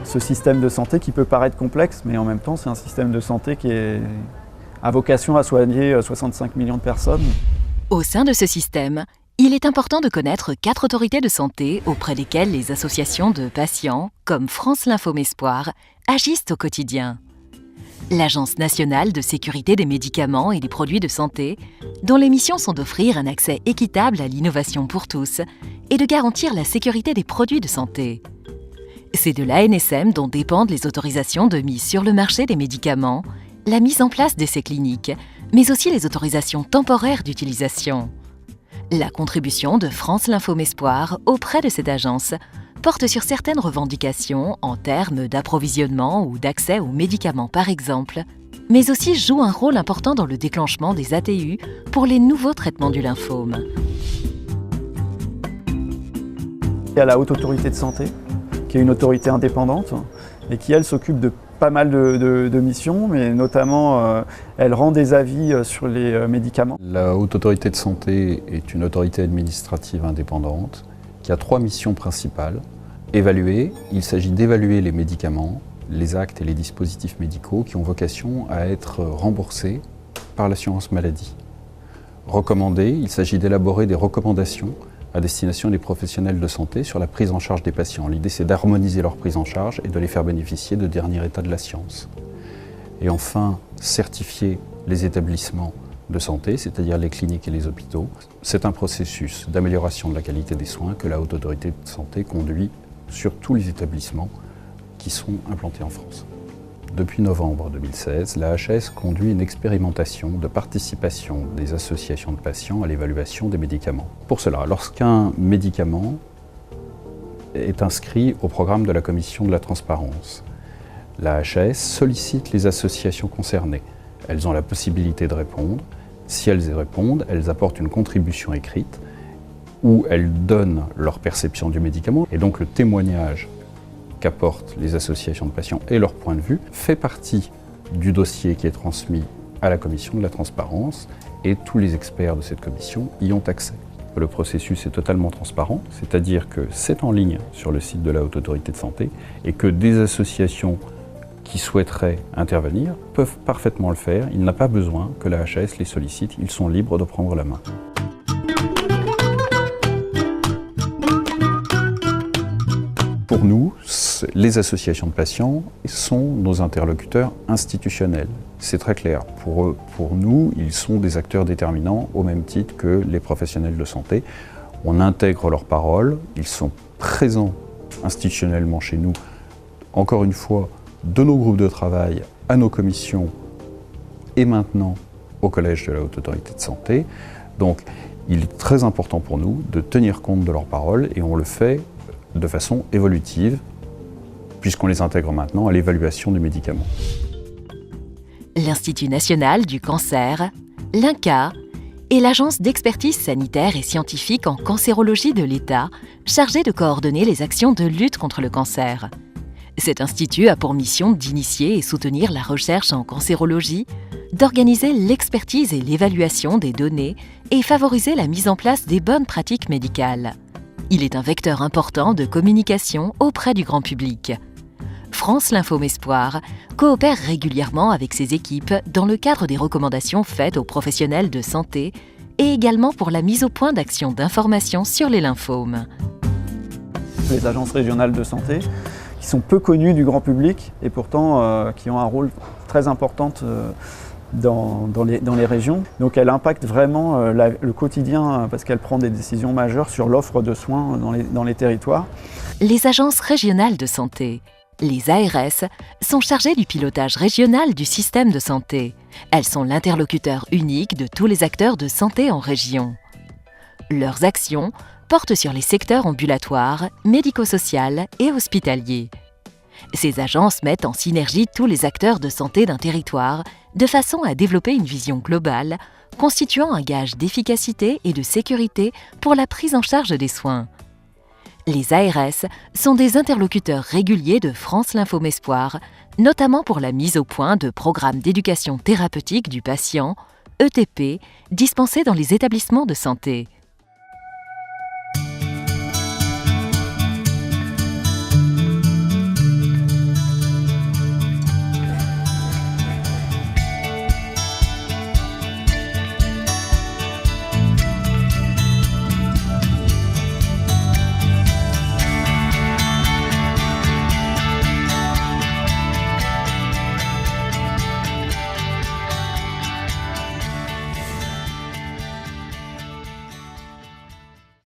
ce système de santé qui peut paraître complexe, mais en même temps, c'est un système de santé qui a vocation à soigner 65 millions de personnes. Au sein de ce système, il est important de connaître 4 autorités de santé auprès desquelles les associations de patients, comme France Lymphome Espoir, agissent au quotidien. L'Agence nationale de sécurité des médicaments et des produits de santé, dont les missions sont d'offrir un accès équitable à l'innovation pour tous et de garantir la sécurité des produits de santé. C'est de l'ANSM dont dépendent les autorisations de mise sur le marché des médicaments, la mise en place d'essais cliniques, mais aussi les autorisations temporaires d'utilisation. La contribution de France Lymphome Espoir auprès de cette agence porte sur certaines revendications en termes d'approvisionnement ou d'accès aux médicaments par exemple, mais aussi joue un rôle important dans le déclenchement des ATU pour les nouveaux traitements du lymphome. Il y a la Haute Autorité de Santé, qui est une autorité indépendante et qui, elle, s'occupe de pas mal de missions, mais notamment, elle rend des avis sur les médicaments. La Haute Autorité de Santé est une autorité administrative indépendante qui a 3 missions principales. Évaluer, il s'agit d'évaluer les médicaments, les actes et les dispositifs médicaux qui ont vocation à être remboursés par l'assurance maladie. Recommander, il s'agit d'élaborer des recommandations à destination des professionnels de santé sur la prise en charge des patients. L'idée, c'est d'harmoniser leur prise en charge et de les faire bénéficier de dernier état de la science. Et enfin, certifier les établissements de santé, c'est-à-dire les cliniques et les hôpitaux. C'est un processus d'amélioration de la qualité des soins que la Haute Autorité de Santé conduit sur tous les établissements qui sont implantés en France. Depuis novembre 2016, la HAS conduit une expérimentation de participation des associations de patients à l'évaluation des médicaments. Pour cela, lorsqu'un médicament est inscrit au programme de la Commission de la transparence, la HAS sollicite les associations concernées. Elles ont la possibilité de répondre. Si elles y répondent, elles apportent une contribution écrite où elles donnent leur perception du médicament. Et donc le témoignage qu'apportent les associations de patients et leur point de vue fait partie du dossier qui est transmis à la Commission de la transparence et tous les experts de cette commission y ont accès. Le processus est totalement transparent, c'est-à-dire que c'est en ligne sur le site de la Haute Autorité de Santé et que des associations qui souhaiteraient intervenir peuvent parfaitement le faire. Il n'a pas besoin que la HAS les sollicite, ils sont libres de prendre la main. Pour nous, les associations de patients sont nos interlocuteurs institutionnels. C'est très clair. Pour nous, ils sont des acteurs déterminants au même titre que les professionnels de santé. On intègre leurs paroles, ils sont présents institutionnellement chez nous, encore une fois, de nos groupes de travail à nos commissions et maintenant au Collège de la Haute Autorité de Santé. Donc, il est très important pour nous de tenir compte de leurs paroles et on le fait de façon évolutive, puisqu'on les intègre maintenant à l'évaluation du médicament. L'Institut national du cancer, l'INCa et l'Agence d'expertise sanitaire et scientifique en cancérologie de l'État, chargée de coordonner les actions de lutte contre le cancer. Cet institut a pour mission d'initier et soutenir la recherche en cancérologie, d'organiser l'expertise et l'évaluation des données et favoriser la mise en place des bonnes pratiques médicales. Il est un vecteur important de communication auprès du grand public. France Lymphome Espoir coopère régulièrement avec ses équipes dans le cadre des recommandations faites aux professionnels de santé et également pour la mise au point d'actions d'information sur les lymphomes. Les agences régionales de santé, qui sont peu connues du grand public et pourtant qui ont un rôle très important dans les régions. Donc elle impacte vraiment le quotidien parce qu'elle prend des décisions majeures sur l'offre de soins dans les territoires. Les agences régionales de santé, les ARS, sont chargées du pilotage régional du système de santé. Elles sont l'interlocuteur unique de tous les acteurs de santé en région. Leurs actions portent sur les secteurs ambulatoires, médico-social et hospitaliers. Ces agences mettent en synergie tous les acteurs de santé d'un territoire de façon à développer une vision globale, constituant un gage d'efficacité et de sécurité pour la prise en charge des soins. Les ARS sont des interlocuteurs réguliers de France Lymphome Espoir, notamment pour la mise au point de programmes d'éducation thérapeutique du patient, ETP, dispensés dans les établissements de santé.